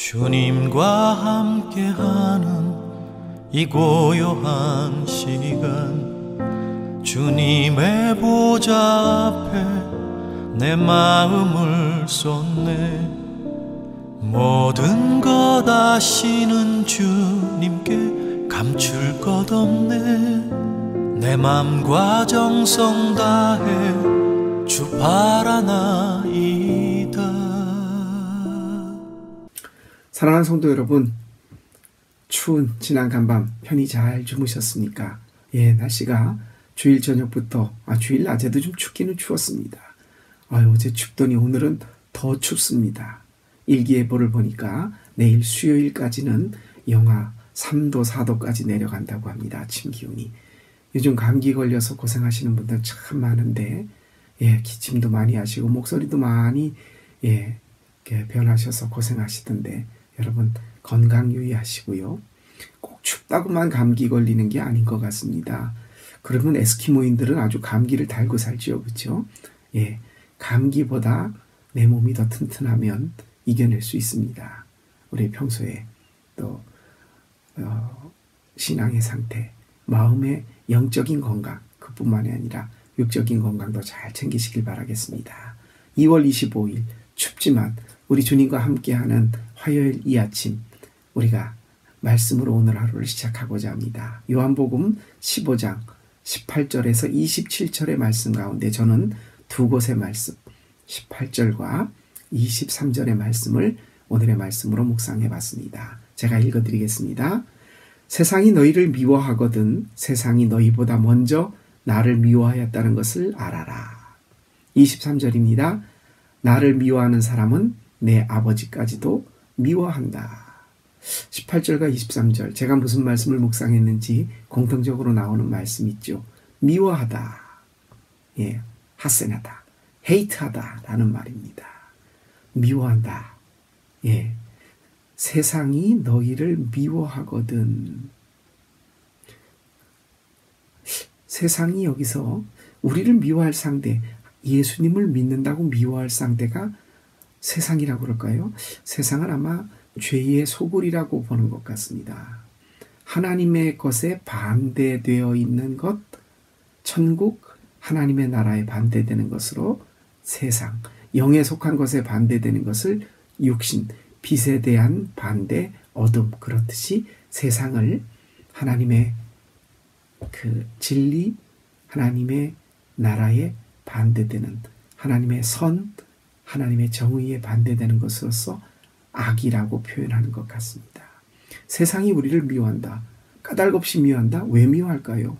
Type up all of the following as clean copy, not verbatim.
주님과 함께하는 이 고요한 시간, 주님의 보좌 앞에 내 마음을 쏟네. 모든 것 아시는 주님께 감출 것 없네. 내 맘과 정성 다해 주 바라나이다. 사랑하는 성도 여러분, 추운 지난 간밤 편히 잘 주무셨습니까? 날씨가 주일 저녁부터 주일 낮에도 좀 춥기는 추웠습니다. 어제 춥더니 오늘은 더 춥습니다. 일기예보를 보니까 내일 수요일까지는 영하 3도 4도까지 내려간다고 합니다. 아침 기온이. 요즘 감기 걸려서 고생하시는 분들 참 많은데 기침도 많이 하시고 목소리도 많이 변하셔서 고생하시던데, 여러분 건강 유의하시고요. 꼭 춥다고만 감기 걸리는 게 아닌 것 같습니다. 그러면 에스키모인들은 아주 감기를 달고 살지요, 그렇죠? 감기보다 내 몸이 더 튼튼하면 이겨낼 수 있습니다. 우리 평소에 또 신앙의 상태, 마음의 영적인 건강, 그뿐만이 아니라 육적인 건강도 잘 챙기시길 바라겠습니다. 2월 25일 춥지만 우리 주님과 함께하는 화요일 이 아침, 우리가 말씀으로 오늘 하루를 시작하고자 합니다. 요한복음 15장 18절에서 27절의 말씀 가운데 저는 두 곳의 말씀, 18절과 23절의 말씀을 오늘의 말씀으로 묵상해 봤습니다. 제가 읽어드리겠습니다. 세상이 너희를 미워하거든 세상이 너희보다 먼저 나를 미워하였다는 것을 알아라. 23절입니다. 나를 미워하는 사람은 내 아버지까지도 미워한다. 18절과 23절, 제가 무슨 말씀을 묵상했는지 공통적으로 나오는 말씀 있죠. 미워하다, 하센하다, 헤이트하다 라는 말입니다. 미워한다. 세상이 너희를 미워하거든. 세상이 여기서 우리를 미워할 상대, 예수님을 믿는다고 미워할 상대가 세상이라고 그럴까요? 세상은 아마 죄의 소굴이라고 보는 것 같습니다. 하나님의 것에 반대되어 있는 것, 천국, 하나님의 나라에 반대되는 것으로 세상, 영에 속한 것에 반대되는 것을 육신, 빛에 대한 반대, 어둠, 그렇듯이 세상을 하나님의 그 진리, 하나님의 나라에 반대되는, 하나님의 선, 하나님의 정의에 반대되는 것으로서 악이라고 표현하는 것 같습니다. 세상이 우리를 미워한다. 까닭없이 미워한다. 왜 미워할까요?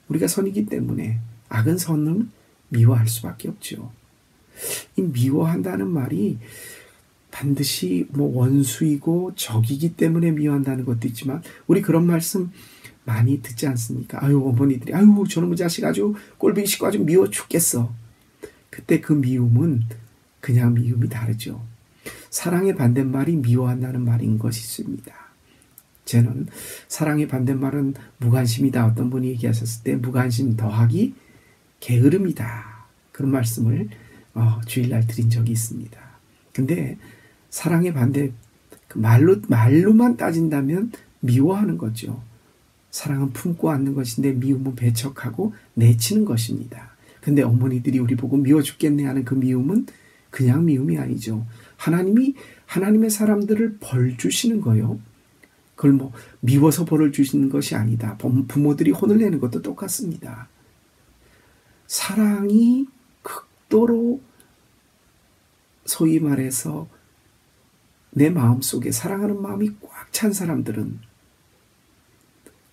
우리가 선이기 때문에. 악은 선을 미워할 수밖에 없죠. 이 미워한다는 말이 반드시 원수이고 적이기 때문에 미워한다는 것도 있지만, 우리 그런 말씀 많이 듣지 않습니까? 어머니들이 저놈의 자식 아주 꼴보기 싫고 아주 미워 죽겠어. 그때 그 미움은 그냥 미움이 다르죠. 사랑의 반대말이 미워한다는 말인 것이 있습니다. 저는 사랑의 반대말은 무관심이다. 어떤 분이 얘기하셨을 때 무관심 더하기 게으름이다. 그런 말씀을 주일날 드린 적이 있습니다. 근데 사랑의 반대, 말로만 따진다면 미워하는 거죠. 사랑은 품고 안는 것인데 미움은 배척하고 내치는 것입니다. 근데 어머니들이 우리 보고 미워 죽겠네 하는 그 미움은 그냥 미움이 아니죠. 하나님이 하나님의 사람들을 벌 주시는 거예요. 그걸 미워서 벌을 주시는 것이 아니다. 부모들이 혼을 내는 것도 똑같습니다. 사랑이 극도로 소위 말해서 내 마음속에 사랑하는 마음이 꽉 찬 사람들은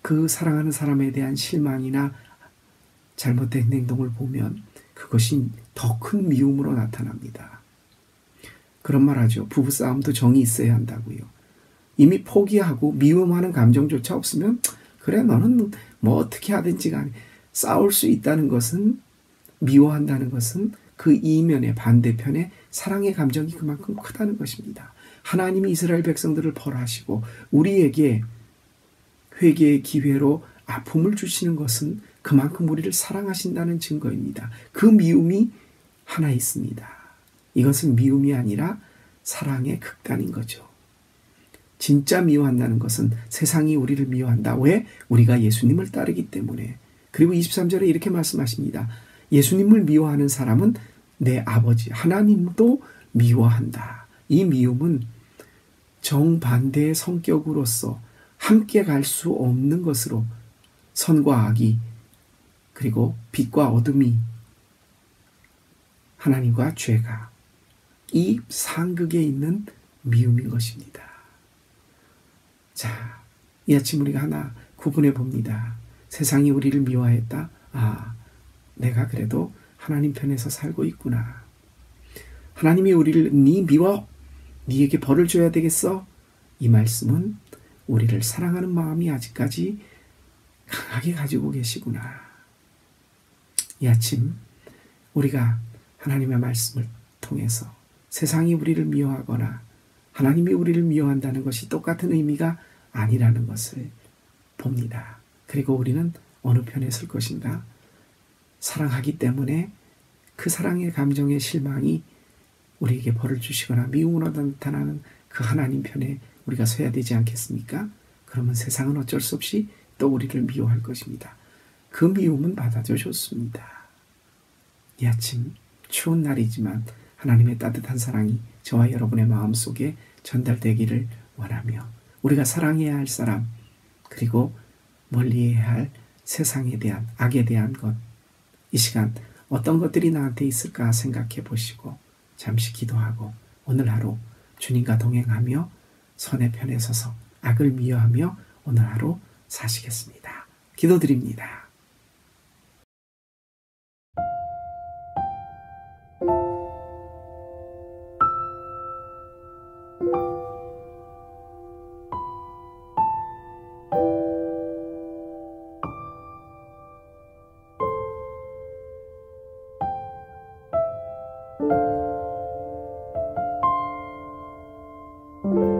그 사랑하는 사람에 대한 실망이나 잘못된 행동을 보면 그것이 더 큰 미움으로 나타납니다. 그런 말 하죠. 부부싸움도 정이 있어야 한다고요. 이미 포기하고 미움하는 감정조차 없으면 그래 너는 어떻게 하든지 간에 싸울 수 있다는 것은, 미워한다는 것은 그 이면의 반대편에 사랑의 감정이 그만큼 크다는 것입니다. 하나님이 이스라엘 백성들을 벌하시고 우리에게 회개의 기회로 아픔을 주시는 것은 그만큼 우리를 사랑하신다는 증거입니다. 그 미움이 하나 있습니다. 이것은 미움이 아니라 사랑의 극단인 거죠. 진짜 미워한다는 것은 세상이 우리를 미워한다. 왜? 우리가 예수님을 따르기 때문에. 그리고 23절에 이렇게 말씀하십니다. 예수님을 미워하는 사람은 내 아버지 하나님도 미워한다. 이 미움은 정반대의 성격으로서 함께 갈 수 없는 것으로 선과 악이 그리고 빛과 어둠이 하나님과 죄가 이 상극에 있는 미움인 것입니다. 자, 이 아침 우리가 하나 구분해 봅니다. 세상이 우리를 미워했다. 내가 그래도 하나님 편에서 살고 있구나. 하나님이 우리를 네 미워? 네에게 벌을 줘야 되겠어? 이 말씀은 우리를 사랑하는 마음이 아직까지 강하게 가지고 계시구나. 이 아침 우리가 하나님의 말씀을 통해서 세상이 우리를 미워하거나 하나님이 우리를 미워한다는 것이 똑같은 의미가 아니라는 것을 봅니다. 그리고 우리는 어느 편에 설 것인가? 사랑하기 때문에 그 사랑의 감정의 실망이 우리에게 벌을 주시거나 미움으로 나타나는 그 하나님 편에 우리가 서야 되지 않겠습니까? 그러면 세상은 어쩔 수 없이 또 우리를 미워할 것입니다. 그 미움은 받아줘 좋습니다. 이 아침 추운 날이지만 하나님의 따뜻한 사랑이 저와 여러분의 마음속에 전달되기를 원하며 우리가 사랑해야 할 사람 그리고 멀리해야 할 세상에 대한 악에 대한 것 이 시간 어떤 것들이 나한테 있을까 생각해 보시고 잠시 기도하고 오늘 하루 주님과 동행하며 선의 편에 서서 악을 미워하며 오늘 하루 사시겠습니다. 기도드립니다. thank you